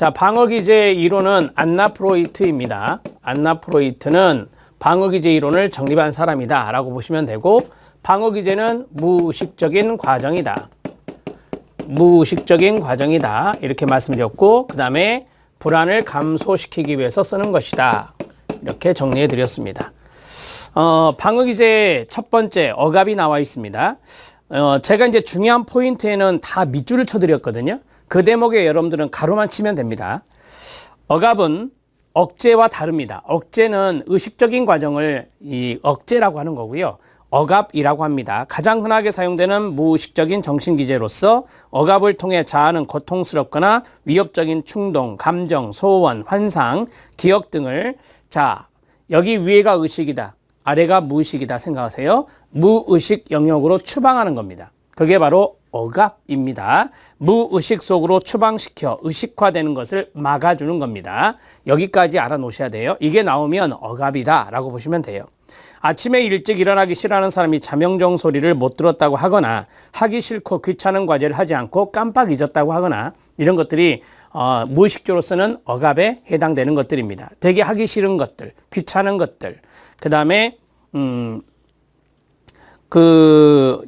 자, 방어기제 이론은 안나 프로이트입니다. 안나 프로이트는 방어기제 이론을 정립한 사람이다 라고 보시면 되고, 방어기제는 무의식적인 과정이다. 무의식적인 과정이다. 이렇게 말씀드렸고, 그 다음에 불안을 감소시키기 위해서 쓰는 것이다. 이렇게 정리해 드렸습니다. 방어기제 첫 번째 억압이 나와 있습니다. 제가 이제 중요한 포인트에는 다 밑줄을 쳐드렸거든요. 그 대목에 여러분들은 가로만 치면 됩니다. 억압은 억제와 다릅니다. 억제는 의식적인 과정을 억제라고 하는 거고요. 억압이라고 합니다. 가장 흔하게 사용되는 무의식적인 정신기제로서 억압을 통해 자아는 고통스럽거나 위협적인 충동, 감정, 소원, 환상, 기억 등을, 자, 여기 위에가 의식이다, 아래가 무의식이다 생각하세요. 무의식 영역으로 추방하는 겁니다. 그게 바로 억압입니다. 무의식 속으로 추방시켜 의식화되는 것을 막아주는 겁니다. 여기까지 알아놓으셔야 돼요. 이게 나오면 억압이다 라고 보시면 돼요. 아침에 일찍 일어나기 싫어하는 사람이 자명종 소리를 못 들었다고 하거나, 하기 싫고 귀찮은 과제를 하지 않고 깜빡 잊었다고 하거나, 이런 것들이 무의식적으로 쓰는 억압에 해당되는 것들입니다. 되게 하기 싫은 것들, 귀찮은 것들, 그 다음에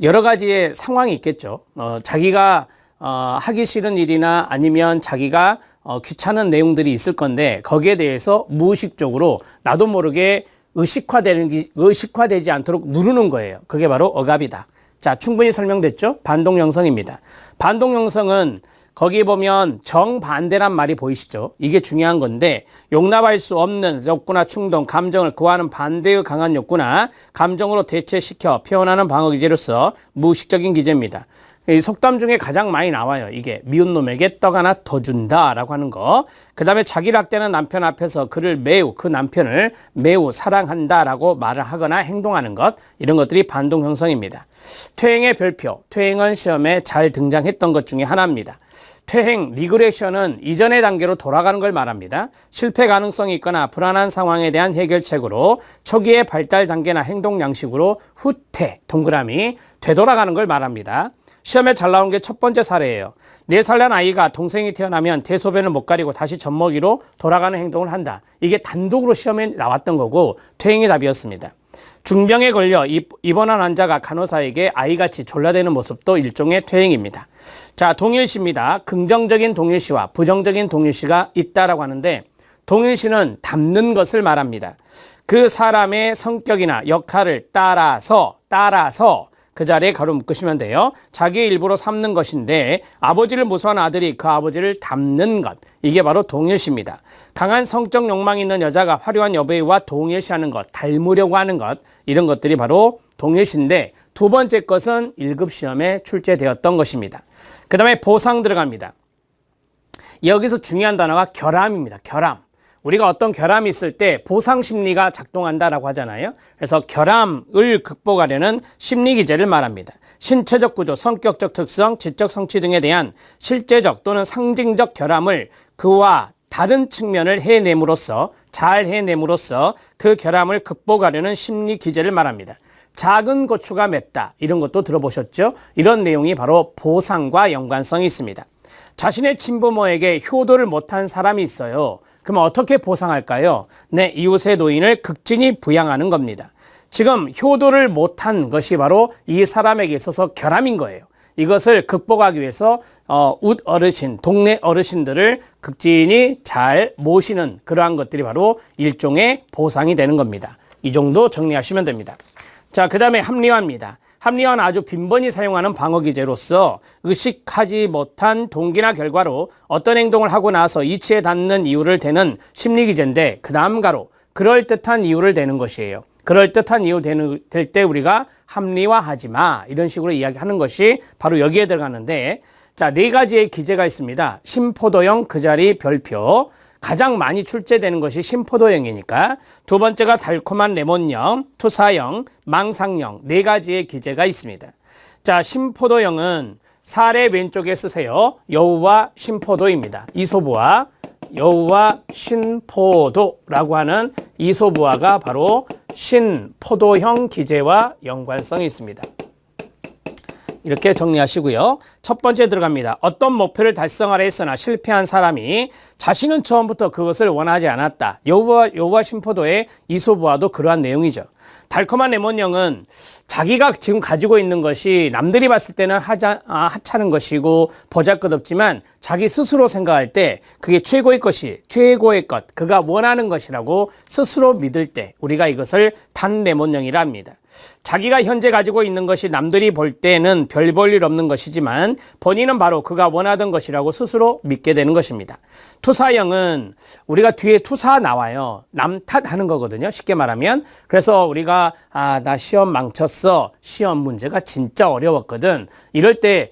여러 가지의 상황이 있겠죠. 자기가 하기 싫은 일이나 아니면 자기가 귀찮은 내용들이 있을 건데, 거기에 대해서 무의식적으로 나도 모르게 의식화되지 않도록 누르는 거예요. 그게 바로 억압이다. 자, 충분히 설명됐죠? 반동영성입니다. 반동영성은 거기 보면 정반대란 말이 보이시죠? 이게 중요한 건데, 용납할 수 없는 욕구나 충동, 감정을 그와는 반대의 강한 욕구나 감정으로 대체시켜 표현하는 방어기제로서 무의식적인 기제입니다. 이 속담 중에 가장 많이 나와요. 이게 미운 놈에게 떡 하나 더 준다 라고 하는 거. 그 다음에 자기를 학대하는 남편 앞에서 그 남편을 매우 사랑한다 라고 말을 하거나 행동하는 것, 이런 것들이 반동형성입니다. 퇴행의 별표, 퇴행은 시험에 잘 등장했던 것 중에 하나입니다. 퇴행, 리그레션은 이전의 단계로 돌아가는 걸 말합니다. 실패 가능성이 있거나 불안한 상황에 대한 해결책으로 초기의 발달 단계나 행동 양식으로 후퇴, 동그라미, 되돌아가는 걸 말합니다. 시험에 잘 나온 게 첫 번째 사례예요. 4살 난 아이가 동생이 태어나면 대소변을 못 가리고 다시 젖먹이로 돌아가는 행동을 한다. 이게 단독으로 시험에 나왔던 거고, 퇴행이 답이었습니다. 중병에 걸려 입원한 환자가 간호사에게 아이같이 졸라대는 모습도 일종의 퇴행입니다. 자, 동일시입니다. 긍정적인 동일시와 부정적인 동일시가 있다라고 하는데, 동일시는 닮는 것을 말합니다. 그 사람의 성격이나 역할을 따라서 그 자리에 가로 묶으시면 돼요. 자기의 일부로 삼는 것인데, 아버지를 무서워하는 아들이 그 아버지를 닮는 것, 이게 바로 동일시입니다. 강한 성적 욕망이 있는 여자가 화려한 여배우와 동일시하는 것, 닮으려고 하는 것, 이런 것들이 바로 동일시인데, 두 번째 것은 1급 시험에 출제되었던 것입니다. 그 다음에 보상 들어갑니다. 여기서 중요한 단어가 결함입니다. 결함. 우리가 어떤 결함이 있을 때 보상 심리가 작동한다라고 하잖아요. 그래서 결함을 극복하려는 심리기제를 말합니다. 신체적 구조, 성격적 특성, 지적 성취 등에 대한 실제적 또는 상징적 결함을 그와 다른 측면을 잘 해냄으로써 그 결함을 극복하려는 심리기제를 말합니다. 작은 고추가 맵다, 이런 것도 들어보셨죠? 이런 내용이 바로 보상과 연관성이 있습니다. 자신의 친부모에게 효도를 못한 사람이 있어요. 그러면 어떻게 보상할까요? 내 이웃의 노인을 극진히 부양하는 겁니다. 지금 효도를 못한 것이 바로 이 사람에게 있어서 결함인 거예요. 이것을 극복하기 위해서 어르신, 동네 어르신들을 극진히 잘 모시는 그러한 것들이 바로 일종의 보상이 되는 겁니다. 이 정도 정리하시면 됩니다. 자, 그 다음에 합리화입니다. 합리화는 아주 빈번히 사용하는 방어기제로서 의식하지 못한 동기나 결과로 어떤 행동을 하고 나서 이치에 닿는 이유를 대는 심리기제인데, 그 다음 가로 그럴듯한 이유를 대는 것이에요. 그럴듯한 이유 될 때 우리가 합리화하지 마, 이런 식으로 이야기하는 것이 바로 여기에 들어가는데, 자, 4가지의 기제가 있습니다. 심포도형, 그 자리, 별표. 가장 많이 출제되는 것이 심포도형이니까, 두 번째가 달콤한 레몬형, 투사형, 망상형, 4가지의 기제가 있습니다. 자, 심포도형은 사례 왼쪽에 쓰세요. 여우와 심포도입니다. 이소부화, 여우와 신포도라고 하는 이소부화가 바로 신포도형 기제와 연관성이 있습니다. 이렇게 정리하시고요. 첫 번째 들어갑니다. 어떤 목표를 달성하려 했으나 실패한 사람이 자신은 처음부터 그것을 원하지 않았다. 여호와 심포도의 이솝우화도 그러한 내용이죠. 달콤한 레몬령은 자기가 지금 가지고 있는 것이 남들이 봤을 때는 하찮은 것이고 보잘것없지만 자기 스스로 생각할 때 그게 최고의 것, 그가 원하는 것이라고 스스로 믿을 때 우리가 이것을 단 레몬령이라 합니다. 자기가 현재 가지고 있는 것이 남들이 볼 때는 별 볼 일 없는 것이지만 본인은 바로 그가 원하던 것이라고 스스로 믿게 되는 것입니다. 투사형은 우리가 뒤에 투사 나와요. 남 탓하는 거거든요. 쉽게 말하면. 그래서 우리가 나 시험 망쳤어. 시험 문제가 진짜 어려웠거든. 이럴 때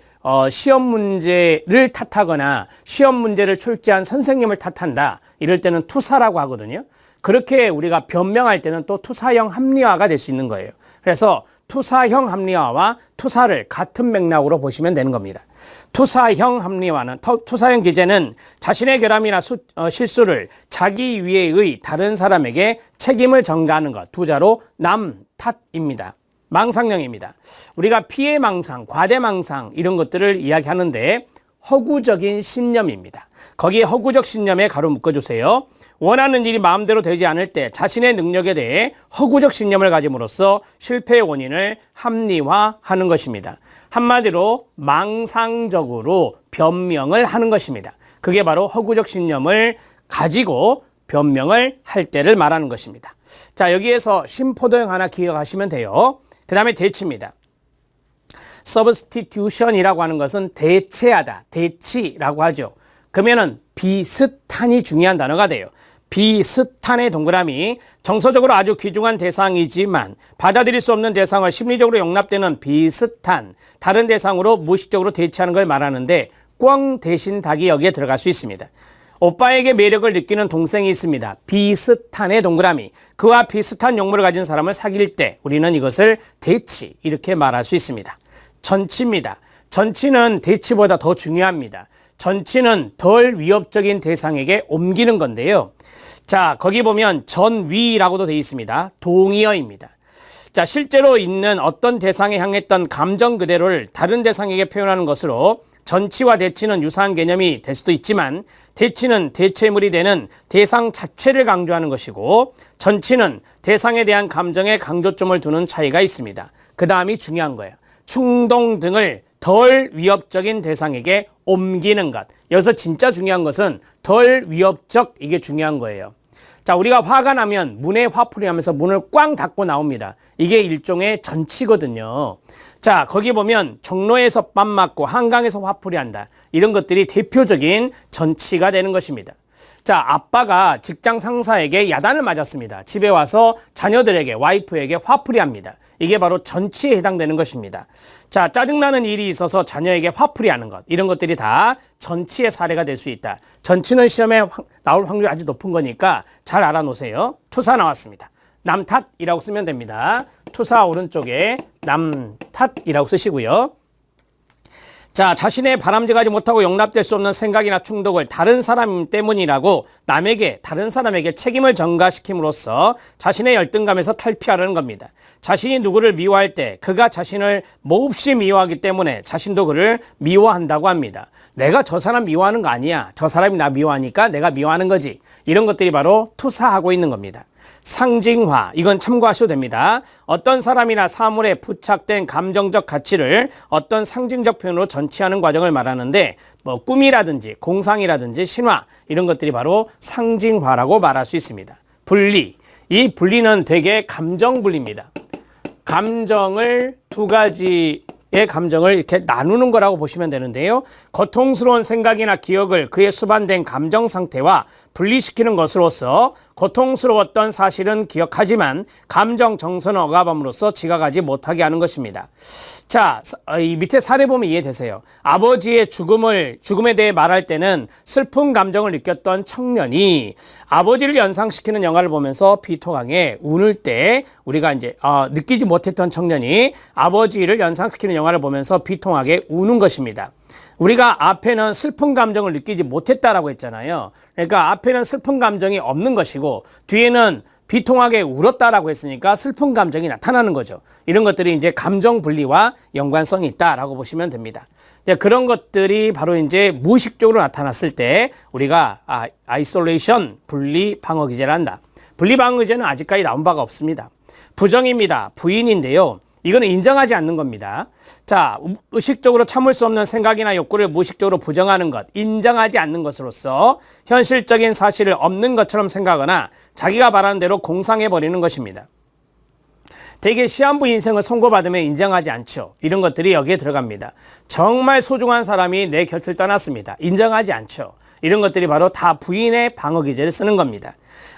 시험 문제를 탓하거나 시험 문제를 출제한 선생님을 탓한다. 이럴 때는 투사라고 하거든요. 그렇게 우리가 변명할 때는 또 투사형 합리화가 될 수 있는 거예요. 그래서 투사형 합리화와 투사를 같은 맥락으로 보시면 되는 겁니다. 투사형 합리화는, 투사형 기제는 자신의 결함이나 실수를 자기 위에의 다른 사람에게 책임을 전가하는 것, 두자로 남 탓입니다. 망상형입니다. 우리가 피해망상, 과대망상 이런 것들을 이야기하는데 허구적인 신념입니다. 거기에 허구적 신념에 가로 묶어주세요. 원하는 일이 마음대로 되지 않을 때 자신의 능력에 대해 허구적 신념을 가짐으로써 실패의 원인을 합리화하는 것입니다. 한마디로 망상적으로 변명을 하는 것입니다. 그게 바로 허구적 신념을 가지고 변명을 할 때를 말하는 것입니다. 자, 여기에서 심포도형 하나 기억하시면 돼요. 그 다음에 대치입니다. substitution이라고 하는 것은 대체하다, 대치라고 하죠. 그러면은 비슷한이 중요한 단어가 돼요. 비슷한의 동그라미, 정서적으로 아주 귀중한 대상이지만 받아들일 수 없는 대상을 심리적으로 용납되는 비슷한, 다른 대상으로 무의식적으로 대체하는 걸 말하는데 꽝 대신 닭이 여기에 들어갈 수 있습니다. 오빠에게 매력을 느끼는 동생이 있습니다. 비슷한의 동그라미, 그와 비슷한 용모를 가진 사람을 사귈 때 우리는 이것을 대치, 이렇게 말할 수 있습니다. 전치입니다. 전치는 대치보다 더 중요합니다. 전치는 덜 위협적인 대상에게 옮기는 건데요. 자, 거기 보면 전위라고도 되어 있습니다. 동의어입니다. 자, 실제로 있는 어떤 대상에 향했던 감정 그대로를 다른 대상에게 표현하는 것으로 전치와 대치는 유사한 개념이 될 수도 있지만 대치는 대체물이 되는 대상 자체를 강조하는 것이고 전치는 대상에 대한 감정에 강조점을 두는 차이가 있습니다. 그 다음이 중요한 거예요. 충동 등을 덜 위협적인 대상에게 옮기는 것. 여기서 진짜 중요한 것은 덜 위협적, 이게 중요한 거예요. 자, 우리가 화가 나면 문에 화풀이 하면서 문을 꽝 닫고 나옵니다. 이게 일종의 전치거든요. 자, 거기 보면 종로에서 빰 맞고 한강에서 화풀이 한다. 이런 것들이 대표적인 전치가 되는 것입니다. 자, 아빠가 직장 상사에게 야단을 맞았습니다. 집에 와서 자녀들에게, 와이프에게 화풀이 합니다. 이게 바로 전치에 해당되는 것입니다. 자, 짜증나는 일이 있어서 자녀에게 화풀이 하는 것, 이런 것들이 다 전치의 사례가 될 수 있다. 전치는 시험에 나올 확률이 아주 높은 거니까 잘 알아놓으세요. 투사 나왔습니다. 남탓이라고 쓰면 됩니다. 투사 오른쪽에 남탓이라고 쓰시고요. 자, 자신의 바람직하지 못하고 용납될 수 없는 생각이나 충동을 다른 사람 때문이라고 다른 사람에게 책임을 전가시킴으로써 자신의 열등감에서 탈피하려는 겁니다. 자신이 누구를 미워할 때 그가 자신을 몹시 미워하기 때문에 자신도 그를 미워한다고 합니다. 내가 저 사람 미워하는 거 아니야. 저 사람이 나 미워하니까 내가 미워하는 거지. 이런 것들이 바로 투사하고 있는 겁니다. 상징화, 이건 참고하셔도 됩니다. 어떤 사람이나 사물에 부착된 감정적 가치를 어떤 상징적 표현으로 전치하는 과정을 말하는데 꿈이라든지 공상이라든지 신화, 이런 것들이 바로 상징화라고 말할 수 있습니다. 분리, 이 분리는 대개 감정 분리입니다. 감정을 두 가지의 감정을 이렇게 나누는 거라고 보시면 되는데요. 고통스러운 생각이나 기억을 그의 수반된 감정 상태와 분리시키는 것으로서 고통스러웠던 사실은 기억하지만 감정 정서는 억압함으로써 지각하지 못하게 하는 것입니다. 자, 이 밑에 사례 보면 이해되세요. 아버지의 죽음에 대해 말할 때는 슬픈 감정을 느꼈던 청년이 아버지를 연상시키는 영화를 보면서 비통하게 우는 때 우리가 이제 느끼지 못했던 청년이 아버지를 연상시키는 영화를 보면서 비통하게 우는 것입니다. 우리가 앞에는 슬픈 감정을 느끼지 못했다라고 했잖아요. 그러니까 앞에는 슬픈 감정이 없는 것이고 뒤에는 비통하게 울었다라고 했으니까 슬픈 감정이 나타나는 거죠. 이런 것들이 이제 감정 분리와 연관성이 있다라고 보시면 됩니다. 그런 것들이 바로 이제 무의식적으로 나타났을 때 우리가 아이솔레이션 분리 방어 기제를 한다. 분리 방어 기제는 아직까지 나온 바가 없습니다. 부정입니다. 부인인데요. 이거는 인정하지 않는 겁니다. 자, 의식적으로 참을 수 없는 생각이나 욕구를 무의식적으로 부정하는 것, 인정하지 않는 것으로서 현실적인 사실을 없는 것처럼 생각하거나 자기가 바라는 대로 공상해버리는 것입니다. 대개 시한부 인생을 선고받으면 인정하지 않죠. 이런 것들이 여기에 들어갑니다. 정말 소중한 사람이 내 곁을 떠났습니다. 인정하지 않죠. 이런 것들이 바로 다 부인의 방어 기제를 쓰는 겁니다.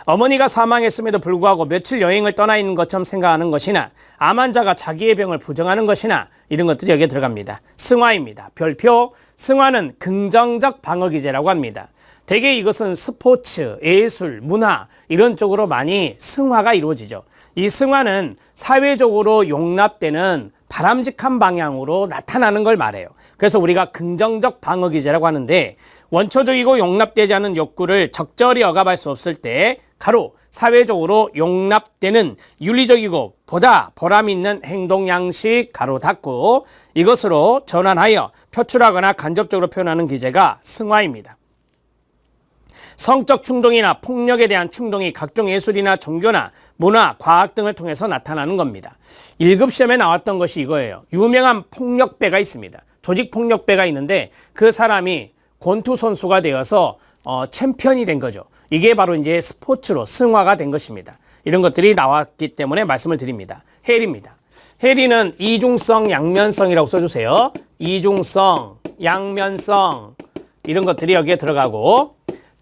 어머니가 사망했음에도 불구하고 며칠 여행을 떠나 있는 것처럼 생각하는 것이나 암 환자가 자기의 병을 부정하는 것이나 이런 것들이 여기에 들어갑니다. 승화입니다. 별표, 승화는 긍정적 방어 기제라고 합니다. 대개 이것은 스포츠, 예술, 문화 이런 쪽으로 많이 승화가 이루어지죠. 이 승화는 사회적으로 용납되는 바람직한 방향으로 나타나는 걸 말해요. 그래서 우리가 긍정적 방어 기제라고 하는데 원초적이고 용납되지 않은 욕구를 적절히 억압할 수 없을 때 가로 사회적으로 용납되는 윤리적이고 보다 보람 있는 행동 양식 가로 닫고 이것으로 전환하여 표출하거나 간접적으로 표현하는 기제가 승화입니다. 성적 충동이나 폭력에 대한 충동이 각종 예술이나 종교나 문화, 과학 등을 통해서 나타나는 겁니다. 1급 시험에 나왔던 것이 이거예요. 유명한 폭력배가 있습니다. 조직폭력배가 있는데 그 사람이 권투 선수가 되어서 챔피언이 된 거죠. 이게 바로 이제 스포츠로 승화가 된 것입니다. 이런 것들이 나왔기 때문에 말씀을 드립니다. 해리입니다. 해리는 이중성, 양면성이라고 써주세요. 이중성, 양면성 이런 것들이 여기에 들어가고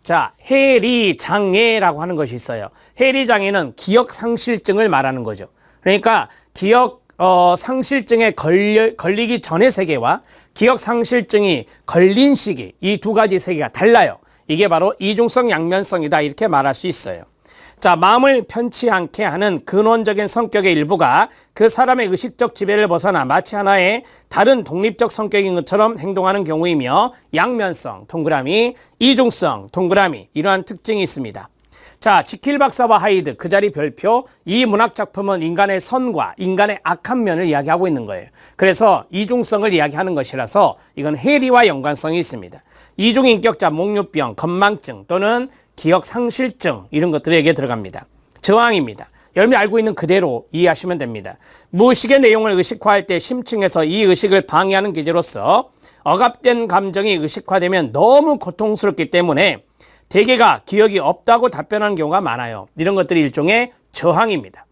자, 해리장애라고 하는 것이 있어요. 해리장애는 기억상실증을 말하는 거죠. 그러니까 기억상실증에 걸리기 전의 세계와 기억상실증이 걸린 시기 이 두 가지 세계가 달라요. 이게 바로 이중성 양면성이다 이렇게 말할 수 있어요. 자, 마음을 편치 않게 하는 근원적인 성격의 일부가 그 사람의 의식적 지배를 벗어나 마치 하나의 다른 독립적 성격인 것처럼 행동하는 경우이며 양면성, 동그라미, 이중성, 동그라미 이러한 특징이 있습니다. 자, 지킬 박사와 하이드 그 자리 별표 이 문학작품은 인간의 선과 인간의 악한 면을 이야기하고 있는 거예요. 그래서 이중성을 이야기하는 것이라서 이건 해리와 연관성이 있습니다. 이중인격자, 목류병, 건망증 또는 기억상실증 이런 것들이 여기에 들어갑니다. 저항입니다. 여러분이 알고 있는 그대로 이해하시면 됩니다. 무의식의 내용을 의식화할 때 심층에서 이 의식을 방해하는 기제로서 억압된 감정이 의식화되면 너무 고통스럽기 때문에 대개가 기억이 없다고 답변하는 경우가 많아요. 이런 것들이 일종의 저항입니다.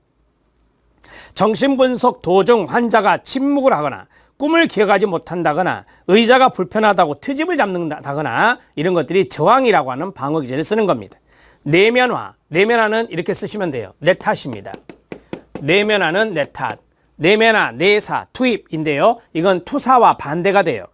정신분석 도중 환자가 침묵을 하거나 꿈을 기억하지 못한다거나 의자가 불편하다고 트집을 잡는다거나 이런 것들이 저항이라고 하는 방어 기제를 쓰는 겁니다. 내면화, 내면화는 이렇게 쓰시면 돼요. 내 탓입니다. 내면화는 내 탓, 내면화, 내사, 투입인데요. 이건 투사와 반대가 돼요.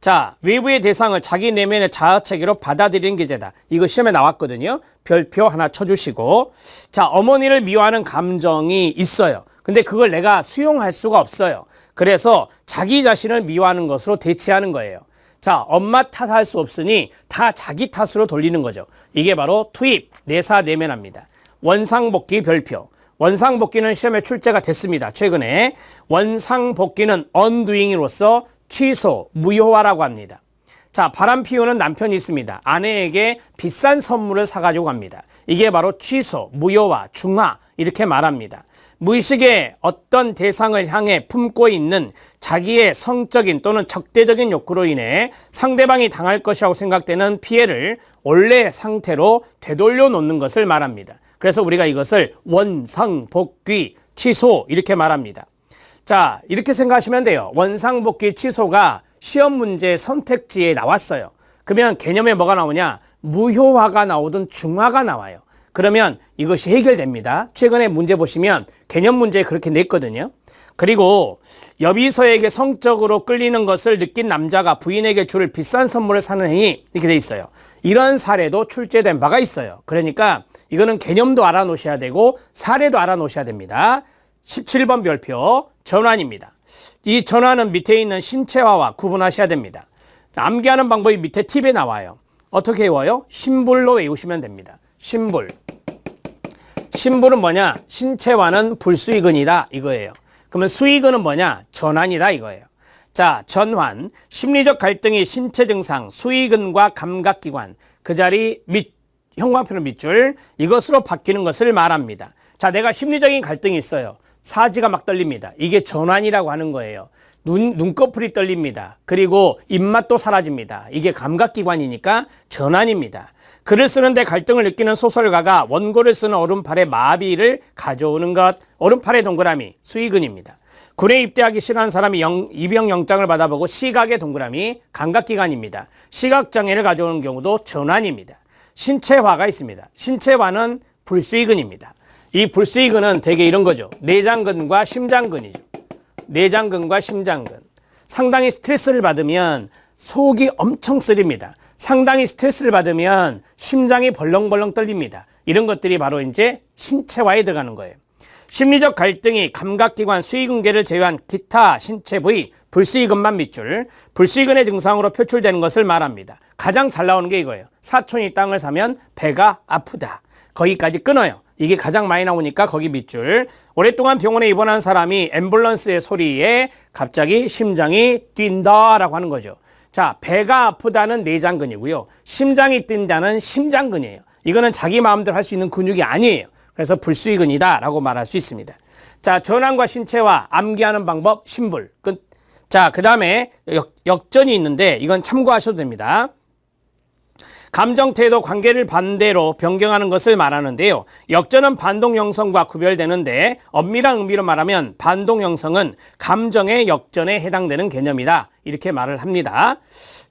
자, 외부의 대상을 자기 내면의 자아체계로 받아들이는 기제다. 이거 시험에 나왔거든요. 별표 하나 쳐주시고 자, 어머니를 미워하는 감정이 있어요. 근데 그걸 내가 수용할 수가 없어요. 그래서 자기 자신을 미워하는 것으로 대체하는 거예요. 자, 엄마 탓할 수 없으니 다 자기 탓으로 돌리는 거죠. 이게 바로 투입, 내사, 내면화입니다. 원상복귀 별표. 원상복귀는 시험에 출제가 됐습니다. 최근에. 원상복귀는 undoing으로서 취소, 무효화라고 합니다. 자, 바람 피우는 남편이 있습니다. 아내에게 비싼 선물을 사가지고 갑니다. 이게 바로 취소, 무효화, 중화 이렇게 말합니다. 무의식의 어떤 대상을 향해 품고 있는 자기의 성적인 또는 적대적인 욕구로 인해 상대방이 당할 것이라고 생각되는 피해를 원래의 상태로 되돌려 놓는 것을 말합니다. 그래서 우리가 이것을 원상복귀, 취소 이렇게 말합니다. 자, 이렇게 생각하시면 돼요. 원상복귀 취소가 시험 문제 선택지에 나왔어요. 그러면 개념에 뭐가 나오냐? 무효화가 나오든 중화가 나와요. 그러면 이것이 해결됩니다. 최근에 문제 보시면 개념 문제에 그렇게 냈거든요. 그리고 여비서에게 성적으로 끌리는 것을 느낀 남자가 부인에게 줄 비싼 선물을 사는 행위 이렇게 돼 있어요. 이런 사례도 출제된 바가 있어요. 그러니까 이거는 개념도 알아놓으셔야 되고 사례도 알아놓으셔야 됩니다. 17번 별표 전환입니다. 이 전환은 밑에 있는 신체화와 구분하셔야 됩니다. 자, 암기하는 방법이 밑에 팁에 나와요. 어떻게 외워요? 심불로 외우시면 됩니다. 심불. 심불은 뭐냐? 신체화는 불수의근이다 이거예요. 그러면 수의근은 뭐냐? 전환이다 이거예요. 자, 전환. 심리적 갈등이 신체 증상, 수의근과 감각기관, 그 자리 형광펜으로 밑줄, 이것으로 바뀌는 것을 말합니다. 자, 내가 심리적인 갈등이 있어요. 사지가 막 떨립니다. 이게 전환이라고 하는 거예요. 눈꺼풀이 떨립니다. 그리고 입맛도 사라집니다. 이게 감각기관이니까 전환입니다. 글을 쓰는데 갈등을 느끼는 소설가가 원고를 쓰는 오른팔에 마비를 가져오는 것, 오른팔의 동그라미, 수의근입니다. 군에 입대하기 싫어하는 사람이 입영 영장을 받아보고 시각의 동그라미, 감각기관입니다. 시각장애를 가져오는 경우도 전환입니다. 신체화가 있습니다. 신체화는 불수의근입니다. 이 불수의근은 대개 이런 거죠. 내장근과 심장근이죠. 내장근과 심장근. 상당히 스트레스를 받으면 속이 엄청 쓰립니다. 상당히 스트레스를 받으면 심장이 벌렁벌렁 떨립니다. 이런 것들이 바로 이제 신체화에 들어가는 거예요. 심리적 갈등이 감각기관 수의근계를 제외한 기타 신체 부위 불수의근만 밑줄, 불수의근의 증상으로 표출되는 것을 말합니다. 가장 잘 나오는 게 이거예요. 사촌이 땅을 사면 배가 아프다. 거기까지 끊어요. 이게 가장 많이 나오니까 거기 밑줄. 오랫동안 병원에 입원한 사람이 앰뷸런스의 소리에 갑자기 심장이 뛴다라고 하는 거죠. 자, 배가 아프다는 내장근이고요. 심장이 뛴다는 심장근이에요. 이거는 자기 마음대로 할 수 있는 근육이 아니에요. 그래서 불수의근이다 라고 말할 수 있습니다. 자, 전환과 신체화, 암기하는 방법, 심불, 끝. 자, 그 다음에 역전이 있는데 이건 참고하셔도 됩니다. 감정태도 관계를 반대로 변경하는 것을 말하는데요. 역전은 반동형성과 구별되는데 엄밀한 의미로 말하면 반동형성은 감정의 역전에 해당되는 개념이다. 이렇게 말을 합니다.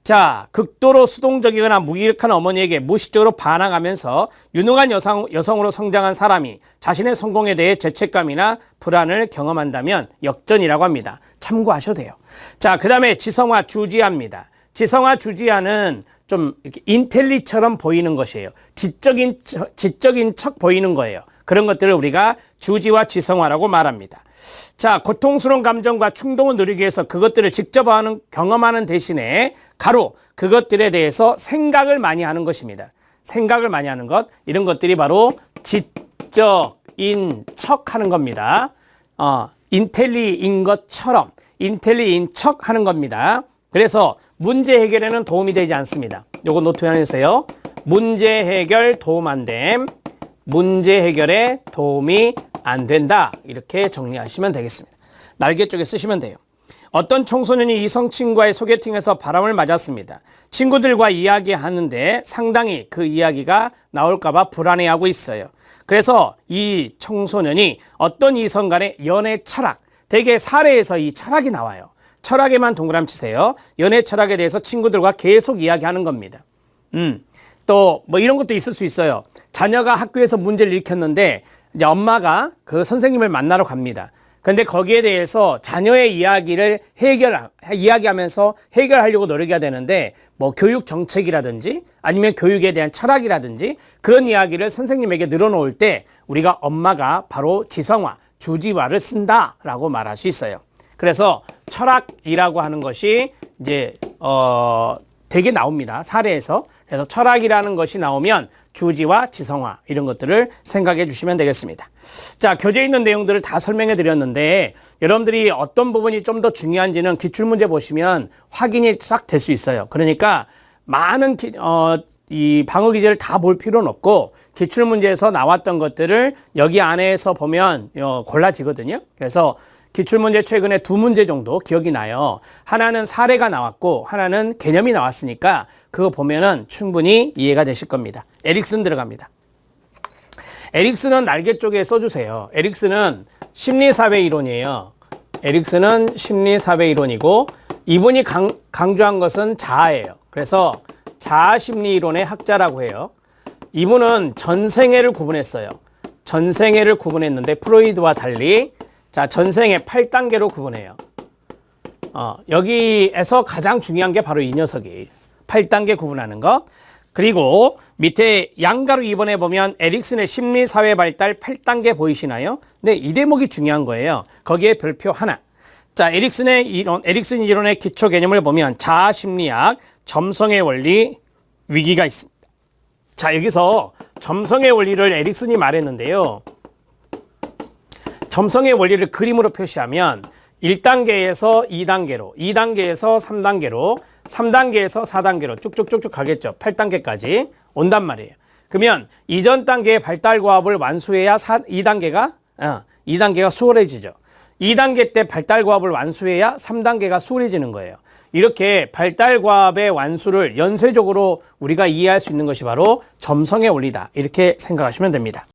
자, 극도로 수동적이거나 무기력한 어머니에게 무의식적으로 반항하면서 유능한 여성으로 성장한 사람이 자신의 성공에 대해 죄책감이나 불안을 경험한다면 역전이라고 합니다. 참고하셔도 돼요. 자, 그 다음에 지성화 주지아입니다. 지성화 주지아는 좀 이렇게 인텔리처럼 보이는 것이에요. 지적인 척 보이는 거예요. 그런 것들을 우리가 주지와 지성화라고 말합니다. 자, 고통스러운 감정과 충동을 누리기 위해서 그것들을 직접 경험하는 대신에 가로 그것들에 대해서 생각을 많이 하는 것입니다. 생각을 많이 하는 것, 이런 것들이 바로 지적인 척 하는 겁니다. 인텔리인 것처럼 인텔리인 척 하는 겁니다. 그래서 문제 해결에는 도움이 되지 않습니다. 요거 노트 해주세요. 문제 해결 도움 안 됨. 문제 해결에 도움이 안 된다. 이렇게 정리하시면 되겠습니다. 날개 쪽에 쓰시면 돼요. 어떤 청소년이 이성 친구와의 소개팅에서 바람을 맞았습니다. 친구들과 이야기하는데 상당히 그 이야기가 나올까봐 불안해하고 있어요. 그래서 이 청소년이 어떤 이성 간의 연애 철학, 대개 사례에서 이 철학이 나와요. 철학에만 동그라미 치세요. 연애 철학에 대해서 친구들과 계속 이야기하는 겁니다. 또 뭐 이런 것도 있을 수 있어요. 자녀가 학교에서 문제를 일으켰는데 이제 엄마가 그 선생님을 만나러 갑니다. 근데 거기에 대해서 자녀의 이야기를 이야기하면서 해결하려고 노력해야 되는데 뭐 교육 정책이라든지 아니면 교육에 대한 철학이라든지 그런 이야기를 선생님에게 늘어놓을 때 우리가 엄마가 바로 지성화, 주지화를 쓴다라고 말할 수 있어요. 그래서 철학이라고 하는 것이 이제 되게 나옵니다. 사례에서. 그래서 철학이라는 것이 나오면 주지와 지성화 이런 것들을 생각해 주시면 되겠습니다. 자, 교재에 있는 내용들을 다 설명해 드렸는데 여러분들이 어떤 부분이 좀 더 중요한지는 기출문제 보시면 확인이 싹 될 수 있어요. 그러니까 많은 이 방어 기제를 다 볼 필요는 없고 기출문제에서 나왔던 것들을 여기 안에서 보면 골라지거든요. 그래서 기출문제 최근에 2문제 정도 기억이 나요. 하나는 사례가 나왔고 하나는 개념이 나왔으니까 그거 보면은 충분히 이해가 되실 겁니다. 에릭슨 들어갑니다. 에릭슨은 날개 쪽에 써주세요. 에릭슨은 심리사회 이론이에요. 에릭슨은 심리사회 이론이고 이분이 강조한 것은 자아예요. 그래서 자아심리 이론의 학자라고 해요. 이분은 전생애를 구분했어요. 전생애를 구분했는데 프로이드와 달리 자, 전생애 8단계로 구분해요. 여기에서 가장 중요한 게 바로 이 녀석이 8단계 구분하는 것. 그리고 밑에 양가로 2번에 보면 에릭슨의 심리사회 발달 8단계 보이시나요? 네, 이 대목이 중요한 거예요. 거기에 별표 하나. 자, 에릭슨 이론의 기초 개념을 보면 자아 심리학, 점성의 원리, 위기가 있습니다. 자, 여기서 점성의 원리를 에릭슨이 말했는데요. 점성의 원리를 그림으로 표시하면 1단계에서 2단계로, 2단계에서 3단계로, 3단계에서 4단계로 쭉쭉쭉쭉 가겠죠. 8단계까지 온단 말이에요. 그러면 이전 단계의 발달 과업을 완수해야 2단계가 수월해지죠. 2단계 때 발달 과업을 완수해야 3단계가 수월해지는 거예요. 이렇게 발달 과업의 완수를 연쇄적으로 우리가 이해할 수 있는 것이 바로 점성의 원리다. 이렇게 생각하시면 됩니다.